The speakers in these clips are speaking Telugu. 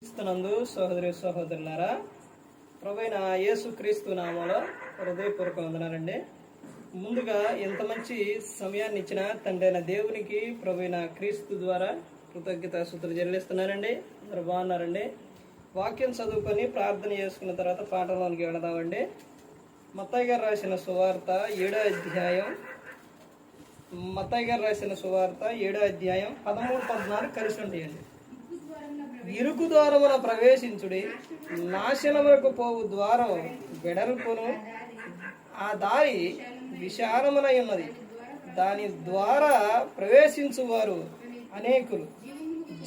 క్రీస్తునందు సహోదరి సహోదరులారా, ప్రభువైన యేసుక్రీస్తు నామములో హృదయపూర్వక వందనాలండి. ముందుగా ఎంత మంచి సమయాన్ని ఇచ్చిన తండ్రి అయిన దేవునికి ప్రభువైన క్రీస్తు ద్వారా కృతజ్ఞతాస్తుతులు చెల్లిస్తున్నానండి. అందరూ బాగున్నారండి. వాక్యం చదువుకొని ప్రార్థన చేసుకున్న తర్వాత పాఠంలోనికి వెళదామండి. మత్తయి గారు రాసిన సువార్త 7వ అధ్యాయం 13-14 కలిసి ఉంటాయండి. ఇరుకు ద్వారమున ప్రవేశించుడి, నాశనములకు పోవు ద్వారం వెడల్పును, ఆ దారి విశాలమునై ఉన్నది, దాని ద్వారా ప్రవేశించువారు అనేకులు.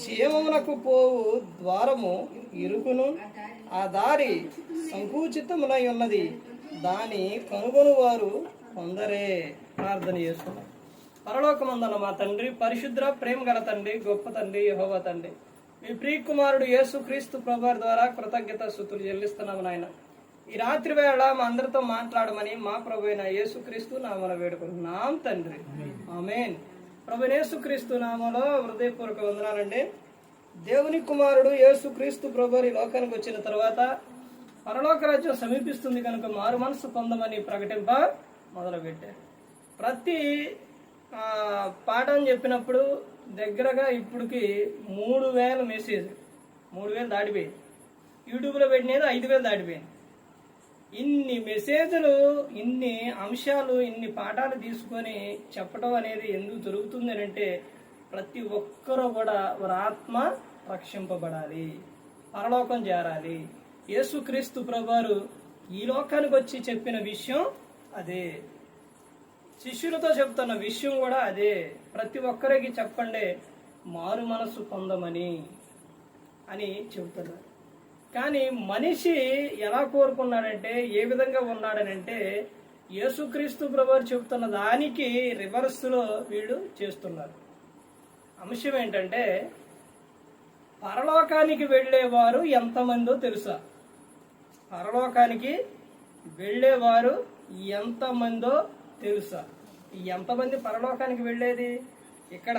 జీవమునకు పోవు ద్వారము ఇరుకును, ఆ దారి సంకుచితమునై ఉన్నది, దాని కనుగొనువారు కొందరే. ప్రార్థన చేసుకున్నాం. పరలోకమందున్న మా తండ్రి, పరిశుద్ర ప్రేమ గల తండ్రి, గొప్ప తండ్రి, యెహోవా తండ్రి, మీ ప్రియకుమారుడు యేసుక్రీస్తు ప్రభువారి ద్వారా కృతజ్ఞతాస్తుతులు చెల్లిస్తున్నాము నాయన. ఈ రాత్రి వేళ మా అందరితో మాట్లాడమని మా ప్రభు అయిన యేసుక్రీస్తు నామమున వేడుకుంటున్నాం తండ్రి, ఆమేన్. ప్రభు యేసుక్రీస్తు నామములో హృదయపూర్వక వందనాలండి. దేవుని కుమారుడు యేసుక్రీస్తు ప్రభువారి లోకానికి వచ్చిన తర్వాత పరలోక రాజ్యం సమీపిస్తుంది కనుక మారు మనసు పొందమని ప్రకటింప మొదలుపెట్టారు. ప్రతి పాఠం చెప్పినప్పుడు దగ్గరగా ఇప్పటికి 3000 మెసేజ్ 3000 దాటిపోయింది. యూట్యూబ్లో పెట్టినది 5000 దాటిపోయింది. ఇన్ని మెసేజ్లు, ఇన్ని అంశాలు, ఇన్ని పాఠాలు తీసుకొని చెప్పడం అనేది ఎందుకు జరుగుతుంది అంటే ప్రతి ఒక్కరూ కూడా వారి ఆత్మ రక్షింపబడాలి, పరలోకం చేరాలి. యేసుక్రీస్తు ప్రభువారు ఈ లోకానికి వచ్చి చెప్పిన విషయం అదే, శిష్యులతో చెప్తున్న విషయం కూడా అదే. ప్రతి ఒక్కరికి చెప్పండి, మారు మనసు పొందమని అని చెబుతున్నారు. కానీ మనిషి ఎలా కోరుకున్నాడంటే, ఏ విధంగా ఉన్నాడనంటే, యేసుక్రీస్తు ప్రభువారు చెబుతున్న దానికి రివర్స్లో వీళ్ళు చేస్తున్నారు. అంశం ఏంటంటే, పరలోకానికి వెళ్ళేవారు ఎంతమందో తెలుసా? పరలోకానికి వెళ్ళేవారు ఎంతమందో తెలుసా? ఎంతమంది పరలోకానికి వెళ్ళేది? ఇక్కడ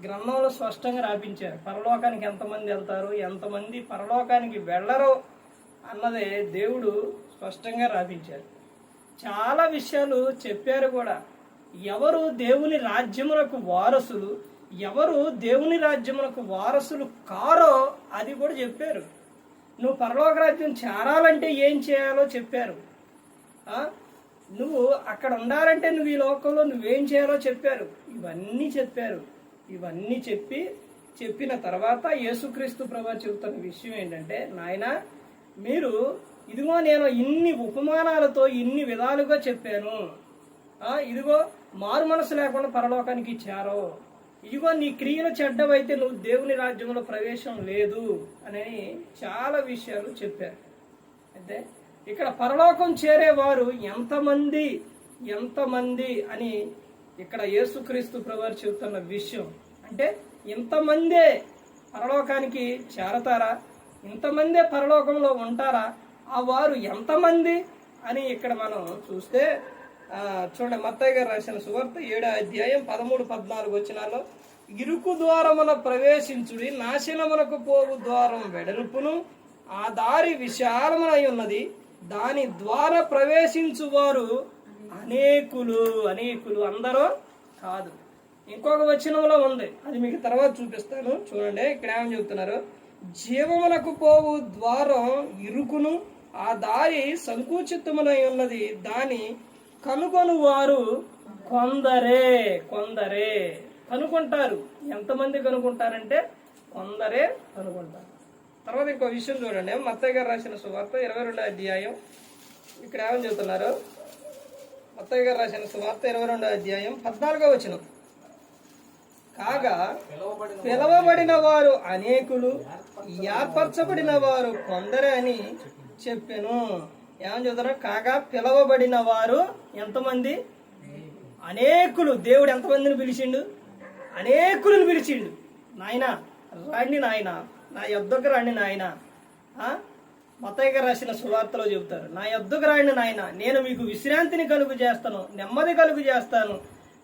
గ్రంథంలో స్పష్టంగా రాపించారు. పరలోకానికి ఎంతమంది వెళ్తారు, ఎంతమంది పరలోకానికి వెళ్ళరు అన్నదే దేవుడు స్పష్టంగా రాపించారు. చాలా విషయాలు చెప్పారు కూడా. ఎవరు దేవుని రాజ్యములకు వారసులు, ఎవరు దేవుని రాజ్యములకు వారసులు కారో అది కూడా చెప్పారు. నువ్వు పరలోక రాజ్యం చేరాలంటే ఏం చేయాలో చెప్పారు. నువ్వు అక్కడ ఉండాలంటే నువ్వు ఈ లోకంలో నువ్వేం చేయాలో చెప్పారు. ఇవన్నీ చెప్పారు. ఇవన్నీ చెప్పిన తర్వాత యేసుక్రీస్తు ప్రభువు చెబుతున్న విషయం ఏంటంటే, నాయన మీరు ఇదిగో నేను ఇన్ని ఉపమానాలతో ఇన్ని విధాలుగా చెప్పాను, ఇదిగో మారు మనసు లేకుండా పరలోకానికి ఇచ్చారో, ఇదిగో నీ క్రియలు చెడ్డవైతే నువ్వు దేవుని రాజ్యంలో ప్రవేశం లేదు అని చాలా విషయాలు చెప్పారు. అయితే ఇక్కడ పరలోకం చేరేవారు ఎంతమంది అని ఇక్కడ యేసుక్రీస్తు ప్రభువారు చెబుతున్న విషయం అంటే, ఇంతమందే పరలోకానికి చేరతారా, ఇంతమందే పరలోకంలో ఉంటారా, ఆ వారు ఎంతమంది అని ఇక్కడ మనం చూస్తే చూడండి. మత్తయి గారు రాసిన సువార్త 7వ అధ్యాయం 13-14 వచనాల్లో, ఇరుకు ద్వారమున ప్రవేశించుడి, నాశనమునకు పోవు ద్వారం వెడల్పును, ఆ దారి విశాలమునై ఉన్నది, దాని ద్వారా ప్రవేశించువారు అనేకులు. అందరూ కాదు. ఇంకొక వచనంలో ఉంది, అది మీకు తర్వాత చూపిస్తాను. చూడండి, ఇక్కడ ఏమని చెబుతున్నారు, జీవమునకు పోవు ద్వారం ఇరుకును, ఆ దారి సంకుచితమునై ఉన్నది, దాని కనుగొను వారు కొందరే. కనుకుంటారు. ఎంతమంది కనుకుంటారంటే కొందరే కనుకుంటారు. తర్వాత ఇంకో విషయం చూడండి, మత్తయి గారు రాసిన సువార్త 22వ అధ్యాయం, ఇక్కడ ఏమని చెబుతున్నారు, మత్తయి గారు రాసిన సువార్త 22వ అధ్యాయం 14వ వచనం, కాగా పిలవబడిన వారు అనేకులు, ఏర్పరచబడిన వారు కొందరే అని చెప్పాను. ఏమని చెబుతున్నారు? కాగా పిలవబడిన వారు ఎంతమంది? అనేకులు. దేవుడు ఎంతమందిని పిలిచిండు? అనేకులను పిలిచిండు. నాయన రండి, నాయన నా యొద్దకు రండి నాయన. మత్తయి గారు రాసిన సువార్తలో చెబుతారు, నా యొద్దకు రండి నాయన, నేను మీకు విశ్రాంతిని కలుగు చేస్తాను, నెమ్మది కలుగు చేస్తాను,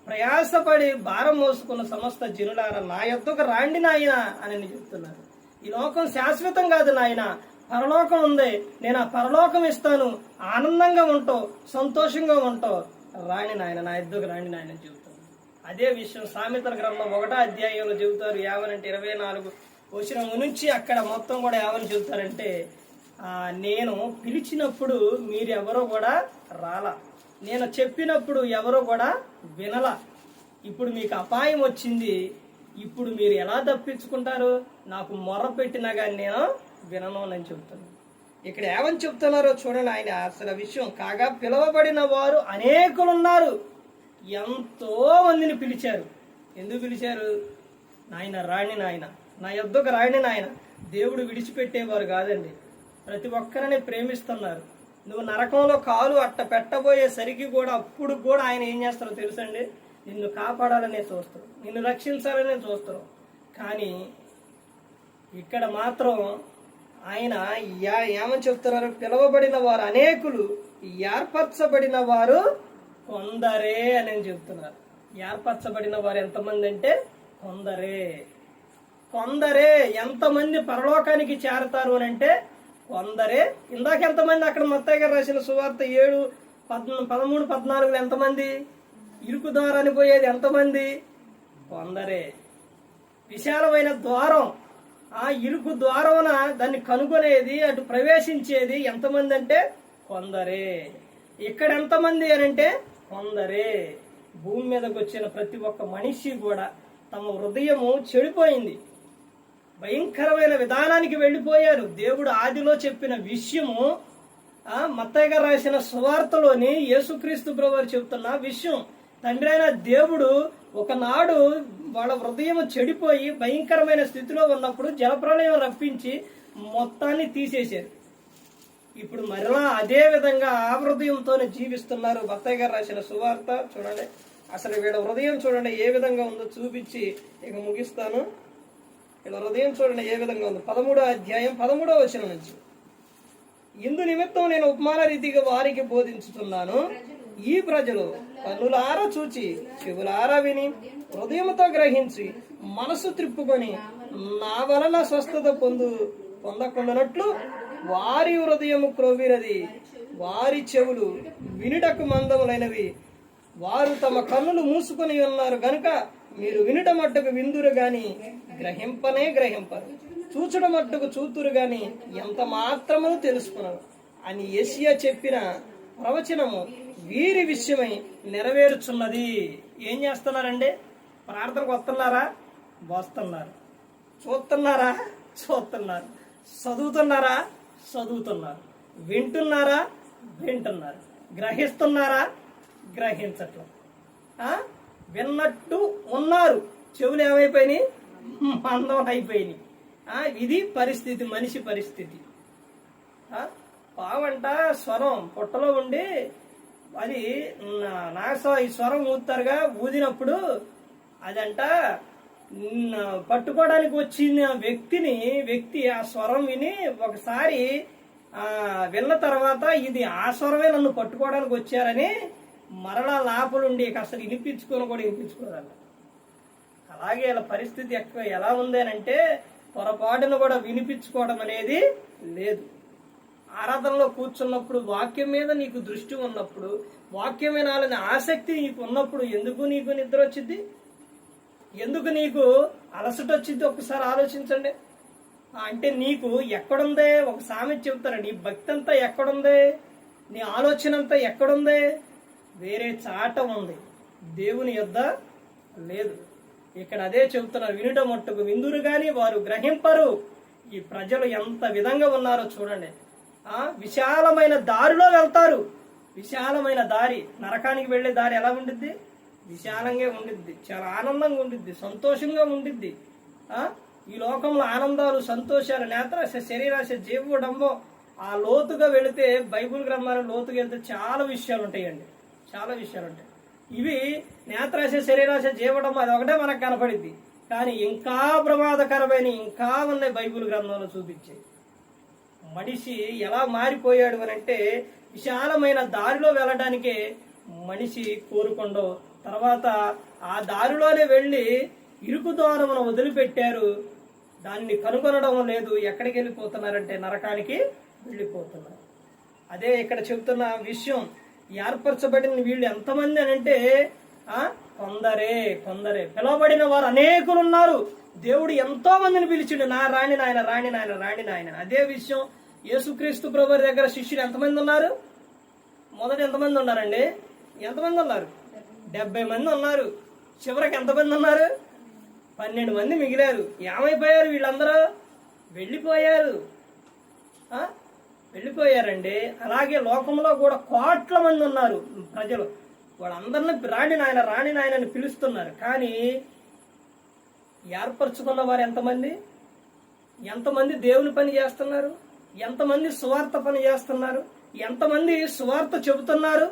ప్రయాసపడి భారం మోసుకున్న సమస్త జనులారా నా యొద్దకు రాండి నాయన అని చెప్తున్నారు. ఈ లోకం శాశ్వతం కాదు నాయన, పరలోకం ఉంది, నేను ఆ పరలోకం ఇస్తాను, ఆనందంగా ఉంటావు, సంతోషంగా ఉంటావు, రాణి నాయన, నా ఎద్దుకు రాణి నాయన చెబుతాను. అదే విషయం సామెతల గ్రంథం 1వ అధ్యాయంలో చెబుతారు. ఏమనంటే 24 వచనం నుంచి అక్కడ మొత్తం కూడా ఏమని చెబుతారంటే, నేను పిలిచినప్పుడు మీరెవరో కూడా రాలా, నేను చెప్పినప్పుడు ఎవరో కూడా వినలా, ఇప్పుడు మీకు అపాయం వచ్చింది, ఇప్పుడు మీరు ఎలా తప్పించుకుంటారు? నాకు మొర్ర పెట్టినా కానీ నేను వినను అని చెబుతున్నాను. ఇక్కడ ఏమని చెప్తున్నారో చూడండి ఆయన అసలు విషయం. కాగా పిలువబడిన వారు అనేకులున్నారు, ఎంతో మందిని పిలిచారు. ఎందుకు పిలిచారు? నాయన రాణి నాయన, నా యొద్దకు రాణి నాయన. దేవుడు విడిచిపెట్టేవారు కాదండి, ప్రతి ఒక్కరిని ప్రేమిస్తున్నారు. నువ్వు నరకంలో కాలు అట్ట పెట్టబోయేసరికి కూడా అప్పుడు కూడా ఆయన ఏం చేస్తారో తెలుసండి, నిన్ను కాపాడాలనే చూస్తారు, నిన్ను రక్షించాలనే చూస్తారు. కానీ ఇక్కడ మాత్రం ఆయన ఏమని చెప్తున్నారు? పిలువబడిన వారు అనేకులు, ఏర్పరచబడిన వారు కొందరే అని చెప్తున్నారు. ఏర్పరచబడిన వారు ఎంతమంది అంటే కొందరే. కొందరే. ఎంతమంది పరలోకానికి చేరతారు అని అంటే కొందరే. ఇందాక ఎంతమంది? అక్కడ మత్తయి గారు రాసిన సువార్త 7, 13, 14 ఎంతమంది? ఇరుకు ద్వారాన్ని పోయేది ఎంతమంది? కొందరే. విశాలమైన ద్వారం, ఆ ఇరుకు ద్వారమున దాన్ని కనుగొనేది, అటు ప్రవేశించేది ఎంతమంది అంటే కొందరే. ఇక్కడ ఎంతమంది అని అంటే కొందరే. భూమి మీదకి వచ్చిన ప్రతి ఒక్క మనిషి కూడా తమ హృదయము చెడిపోయింది, భయంకరమైన విధానానికి వెళ్ళిపోయారు. దేవుడు ఆదిలో చెప్పిన విషయము మత్తయి గారు రాసిన సువార్తలోని యేసుక్రీస్తు ప్రభువారు చెబుతున్న విషయం. తండ్రి అయిన దేవుడు ఒకనాడు వాళ్ళ హృదయం చెడిపోయి భయంకరమైన స్థితిలో ఉన్నప్పుడు జలప్రళయం రప్పించి మొత్తాన్ని తీసేశారు. ఇప్పుడు మరలా అదే విధంగా ఆ హృదయంతోనే జీవిస్తున్నారు. మత్తయి గారు రాసిన సువార్త చూడండి, అసలు వీళ్ళ హృదయం చూడండి ఏ విధంగా ఉందో చూపించి ఇక ముగిస్తాను. వీళ్ళ హృదయం చూడండి ఏ విధంగా ఉందో. 13వ అధ్యాయం 13వ వచనం నుంచి, ఇందు నిమిత్తం నేను ఉపమాన రీతిగా వారికి బోధించుతున్నాను. ఈ ప్రజలు కన్నులారా చూచి, చెవులారా విని, హృదయంతో గ్రహించి, మనసు త్రిప్పుకొని నా వలన స్వస్థత పొందకుండానట్లు వారి హృదయము క్రొవ్వినది, వారి చెవులు వినుటకు మందములైనవి, వారు తమ కన్నులు మూసుకొని ఉన్నారు గనుక మీరు వినుట మట్టుకు విందురు గాని గ్రహింపరు, చూచుట మట్టుకు చూతురు గాని ఎంత మాత్రమును తెలుసుకున్నారు అని యెషయా చెప్పిన ప్రవచనము వీరి విషయమై నెరవేరుచున్నది. ఏం చేస్తున్నారండి? ప్రార్థనకు వస్తున్నారా? వస్తున్నారు. చూస్తున్నారా? చూస్తున్నారు. చదువుతున్నారా? చదువుతున్నారు. వింటున్నారా? వింటున్నారు. గ్రహిస్తున్నారా? గ్రహించట్లేదు. విన్నట్టు ఉన్నారు, చెవులు ఏమైపోయినాయి? మందం అయిపోయినాయి. ఇది పరిస్థితి, మనిషి పరిస్థితి. పావంట స్వరం పొట్టలో ఉండి అది ఈ స్వరం ఊతారుగా, ఊదినప్పుడు అదంట పట్టుకోవడానికి వచ్చిన వ్యక్తి ఆ స్వరం విని ఒకసారి విన్న తర్వాత ఇది ఆ స్వరమే నన్ను పట్టుకోవడానికి వచ్చారని మరలా లోపలుండి అసలు వినిపించుకోదంట. అలాగే ఇలా పరిస్థితి ఎలా ఉంది అని అంటే పొరపాటును కూడా వినిపించుకోవడం అనేది లేదు. ఆరాధనలో కూర్చున్నప్పుడు వాక్యం మీద నీకు దృష్టి ఉన్నప్పుడు, వాక్యం వినాలని ఆసక్తి నీకు ఉన్నప్పుడు ఎందుకు నీకు నిద్ర వచ్చింది? ఎందుకు నీకు అలసట వచ్చింది? ఒకసారి ఆలోచించండి. అంటే నీకు ఎక్కడుందే? ఒక సామెత చెబుతారు, నీ భక్తి అంతా ఎక్కడుంది? నీ ఆలోచన అంతా ఎక్కడుంది? వేరే చాట ఉంది, దేవుని యొద్ద లేదు. ఇక్కడ అదే చెబుతున్నారు, వినుట మట్టుకు విందురు గాని వారు గ్రహింపరు. ఈ ప్రజలు ఎంత విధంగా ఉన్నారో చూడండి. విశాలమైన దారిలో వెళ్తారు. విశాలమైన దారి, నరకానికి వెళ్లే దారి ఎలా ఉండిద్ది? విశాలంగా ఉండిద్ది, చాలా ఆనందంగా ఉండిద్ది, సంతోషంగా ఉండిద్ది. ఈ లోకంలో ఆనందాలు, సంతోషాలు, నేత్రాశ, శరీరాశ, జీవడంబం ఆ లోతుగా వెళితే, బైబుల్ గ్రంథాలు లోతుగా వెళ్తే చాలా విషయాలు ఉంటాయండి, చాలా విషయాలు ఉంటాయి. ఇవి నేత్రాశ, శరీరాశ, జీవడంబం అది ఒకటే మనకు కనపడిద్ది. కానీ ఇంకా ప్రమాదకరమైన ఇంకా ఉన్నాయి బైబుల్ గ్రంథంలో చూపించే. మనిషి ఎలా మారిపోయాడు అని అంటే విశాలమైన దారిలో వెళ్ళడానికే మనిషి కోరుకుండో, తర్వాత ఆ దారిలోనే వెళ్ళి ఇరుకు ద్వారమును వదిలిపెట్టారు. దాన్ని కనుగొనడం లేదు. ఎక్కడికి వెళ్ళిపోతున్నారంటే నరకానికి వెళ్ళిపోతున్నారు. అదే ఇక్కడ చెబుతున్న విషయం. ఏర్పరచబడిన వీళ్ళు ఎంతమంది అని అంటే కొందరే కొందరే. పిలవబడిన వారు అనేకులు ఉన్నారు. దేవుడు ఎంతో మందిని పిలిచిండు, నా రాణి నాయన రాణి నాయన రాణి నాయన. అదే విషయం యేసుక్రీస్తు ప్రభువు దగ్గర శిష్యులు ఎంతమంది ఉన్నారు? మొదట ఎంతమంది ఉన్నారండి? ఎంతమంది ఉన్నారు? 70 మంది ఉన్నారు. చివరికి ఎంతమంది ఉన్నారు? 12 మంది మిగిలారు. ఏమైపోయారు వీళ్ళందరూ? వెళ్ళిపోయారు. వెళ్ళిపోయారండి. అలాగే లోకంలో కూడా కోట్ల మంది ఉన్నారు ప్రజలు. వాళ్ళందరినీ రాణి నాయన రాణి నాయన అని పిలుస్తున్నారు. కానీ ఏర్పరచుకున్న వారు ఎంతమంది? ఎంతమంది దేవుని పని చేస్తున్నారు? ఎంతమంది సువార్త పని చేస్తున్నారు? ఎంతమంది సువార్త చెబుతున్నారు?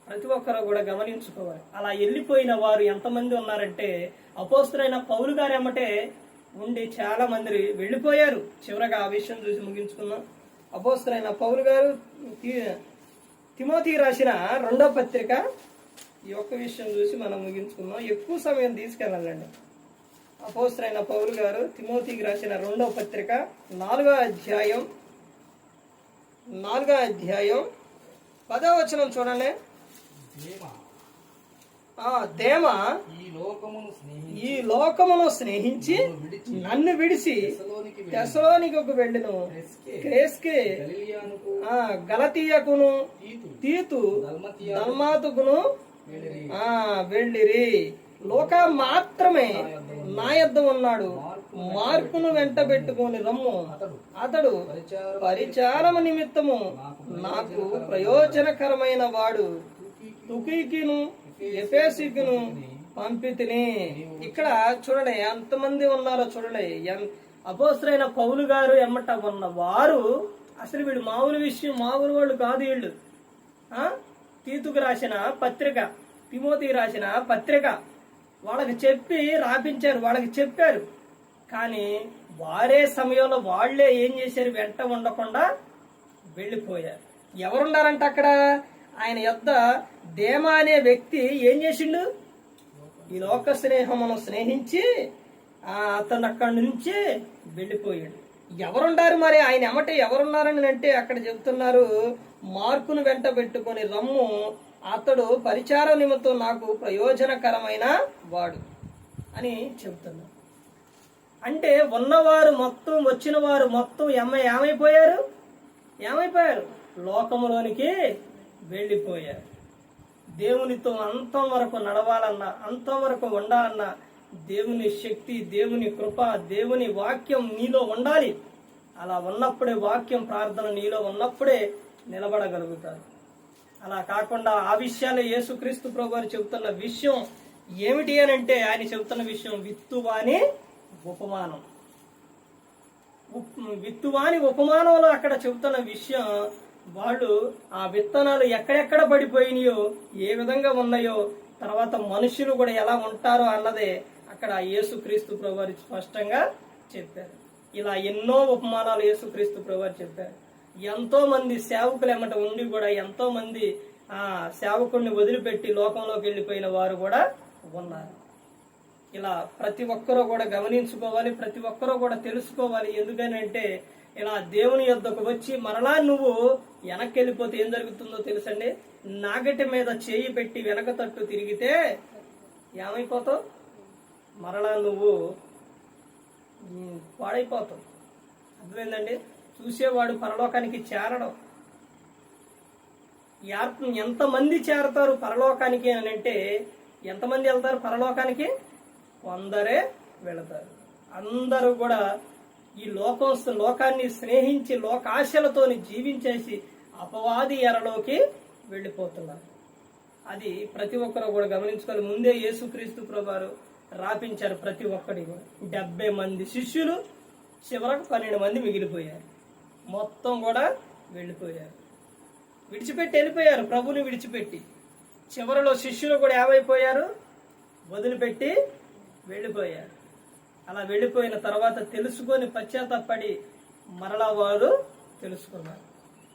ప్రతి ఒక్కరు కూడా గమనించుకోవాలి. అలా వెళ్ళిపోయిన వారు ఎంతమంది ఉన్నారంటే అపోస్తలుడైన పౌలు గారు ఎమ్మటే ఉండి చాలా మంది వెళ్ళిపోయారు. చివరగా ఆ విషయం చూసి ముగించుకుందాం. అపోస్తలుడైన పౌలు గారు తిమోతికి రాసిన 2వ పత్రిక, ఈ ఒక్క విషయం చూసి మనం ముగించుకుందాం. ఎక్కువ సమయం తీసుకెళ్ళాలండి. అపోస్తలుడైన పౌలు గారు తిమోతికి రాసిన 2వ పత్రిక 4వ అధ్యాయం 10వ వచనం చూడండి. దేమ ఈ లోకమును స్నేహించి నన్ను విడిచి తెస్సలోనికకు వెళ్ళెను. క్రేస్కే గలతీయకును తీతు దల్మాతుకును వెళ్ళిరి. లోక మాత్రమే నా యొద్ద ఉన్నాడు. మార్కును వెంట పెట్టుకొని రమ్ము. అతడు పరిచారము నిమిత్తము నాకు ప్రయోజనకరమైన వాడు. తుకీకిను ఎఫెసుకును పంపితిని. ఇక్కడ చూడండి ఎంతమంది ఉన్నారో చూడండి. అపోస్తలుడైన పౌలు గారు ఎమ్మట ఉన్న వారు అసలు వీడు మామూలు విషయం, మామూలు వాళ్ళు కాదు వీళ్ళు. తీతుకు రాసిన పత్రిక, తిమోతికి రాసిన పత్రిక వాళ్ళకి చెప్పి రాపించారు, వాళ్ళకి చెప్పారు. కానీ వారే సమయంలో వాళ్లే ఏం చేశారు? వెంట ఉండకుండా వెళ్ళిపోయారు. ఎవరున్నారంట అక్కడ? ఆయన యొద్ద దేమ అనే వ్యక్తి ఏం చేసిండు? ఈ లోక స్నేహమును స్నేహించి అతను అక్కడి నుంచి వెళ్ళిపోయాడు. ఎవరుండారు మరి ఆయన ఎమ్మటే? ఎవరున్నారని అంటే అక్కడ చెబుతున్నారు, మార్కును వెంట పెట్టుకొని రమ్ము. అతడు పరిచార నిమిత్తం నాకు ప్రయోజనకరమైన వాడు అని చెబుతున్నారు. అంటే ఉన్నవారు మొత్తం, వచ్చిన వారు మొత్తం ఏమైపోయారు? లోకములోనికి వెళ్ళిపోయారు. దేవునితో అంతం వరకు నడవాలన్నా, అంతం వరకు ఉండాలన్నా దేవుని శక్తి, దేవుని కృప, దేవుని వాక్యం నీలో ఉండాలి. అలా ఉన్నప్పుడే వాక్యం, ప్రార్థన నీలో ఉన్నప్పుడే నిలబడగలుగుతారు. అలా కాకుండా ఆ విషయాలే యేసుక్రీస్తు ప్రభువు చెబుతున్న విషయం ఏమిటి అని అంటే ఆయన చెబుతున్న విషయం విత్తువాని ఉపమానం. విత్తువాని ఉపమానంలో అక్కడ చెబుతున్న విషయం, వాళ్ళు ఆ విత్తనాలు ఎక్కడెక్కడ పడిపోయినాయో, ఏ విధంగా ఉన్నాయో, తర్వాత మనుషులు కూడా ఎలా ఉంటారో అన్నదే అక్కడ యేసుక్రీస్తు ప్రభువు స్పష్టంగా చెప్పారు. ఇలా ఎన్నో ఉపమానాలు యేసుక్రీస్తు ప్రభువు చెప్పారు. ఎంతో మంది సేవకులు ఏమంట ఉండి కూడా ఎంతో మంది సేవకుడిని వదిలిపెట్టి లోకంలోకి వెళ్ళిపోయిన వారు కూడా ఉన్నారు. ఇలా ప్రతి ఒక్కరూ కూడా గమనించుకోవాలి, ప్రతి ఒక్కరూ కూడా తెలుసుకోవాలి. ఎందుకని అంటే ఇలా దేవుని యొద్దకు వచ్చి మరలా నువ్వు వెనక్కి వెళ్ళిపోతే ఏం జరుగుతుందో తెలుసండి. నాగటి మీద చేయి పెట్టి వెనక తట్టు తిరిగితే ఏమైపోతావు? మరలా నువ్వు పాడైపోతావు. అర్థమైందండి? చూసేవాడు పరలోకానికి చేరడం. ఎంతమంది చేరతారు పరలోకానికి అని అంటే, ఎంతమంది వెళ్తారు పరలోకానికి? కొందరే వెళతారు. అందరూ కూడా ఈ లోకాన్ని స్నేహించి లోకాశలతోని జీవించేసి అపవాది ఎరలోకి వెళ్ళిపోతున్నారు. అది ప్రతి ఒక్కరు కూడా గమనించుకోవాలి. ముందే యేసుక్రీస్తు ప్రభువారు రాపించారు ప్రతి ఒక్కడి కూడా. 70 మంది శిష్యులు, చివరకు 12 మంది మిగిలిపోయారు. మొత్తం కూడా వెళ్ళిపోయారు, విడిచిపెట్టి వెళ్ళిపోయారు. ప్రభుని విడిచిపెట్టి చివరిలో శిష్యులు కూడా ఏమైపోయారు? వదిలిపెట్టి వెళ్ళిపోయారు. అలా వెళ్ళిపోయిన తర్వాత తెలుసుకొని పశ్చాత్తాపడి మరలా వారు తెలుసుకున్నారు.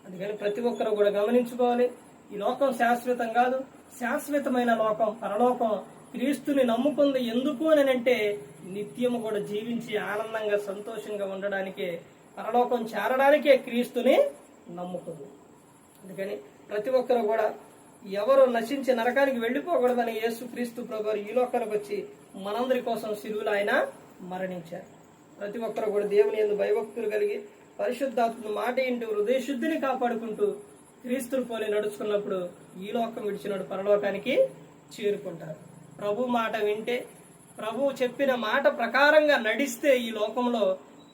అందుకని ప్రతి ఒక్కరు కూడా గమనించుకోవాలి. ఈ లోకం శాశ్వతం కాదు. శాశ్వతమైన లోకం, పరలోకం క్రీస్తుని నమ్ముకుంది ఎందుకు అని అంటే నిత్యము కూడా జీవించి ఆనందంగా సంతోషంగా ఉండడానికే, పరలోకం చేరడానికే క్రీస్తుని నమ్ముకుంది. అందుకని ప్రతి ఒక్కరు కూడా ఎవరు నశించి నరకానికి వెళ్ళిపోకూడదని యేసు క్రీస్తు ప్రభు ఈ లోకానికి వచ్చి మనందరి కోసం శిలువలో ఆయన మరణించారు. ప్రతి ఒక్కరు కూడా దేవుని యందు భయభక్తులు కలిగి పరిశుద్ధాత్మ మాట ఇంటూ హృదయ శుద్ధిని కాపాడుకుంటూ క్రీస్తుని పోలి నడుచుకున్నప్పుడు ఈ లోకం విడిచినప్పుడు పరలోకానికి చేరుకుంటారు. ప్రభు మాట వింటే, ప్రభు చెప్పిన మాట ప్రకారంగా నడిస్తే ఈ లోకంలో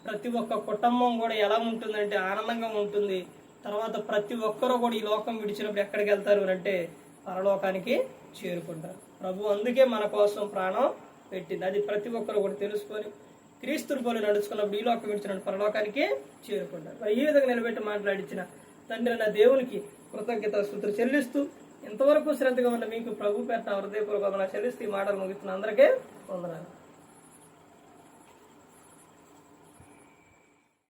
ప్రతి ఒక్క కుటుంబం కూడా ఎలా ఉంటుందంటే ఆనందంగా ఉంటుంది. తర్వాత ప్రతి ఒక్కరూ కూడా ఈ లోకం విడిచినప్పుడు ఎక్కడికి వెళ్తారు అంటే పరలోకానికి చేరుకుంటారు. ప్రభు అందుకే మన కోసం ప్రాణం పెట్టింది. అది ప్రతి ఒక్కరు కూడా తెలుసుకొని క్రీస్తుని పోలి నడుచుకున్నప్పుడు ఈ లోకం విడిచినప్పుడు పరలోకానికి చేరుకుంటారు. మరి ఈ విధంగా నిలబెట్టి మాట్లాడించిన తండ్రి నా దేవునికి కృతజ్ఞతాస్తుతులు చెల్లిస్తూ ఇంతవరకు శ్రద్ధగా ఉన్న మీకు ప్రభు పేట హృదయపూర్వక వందనాలు చెల్లిస్తూ ఈ మాటలు ముగిస్తున్న అందరికీ వందనాలు.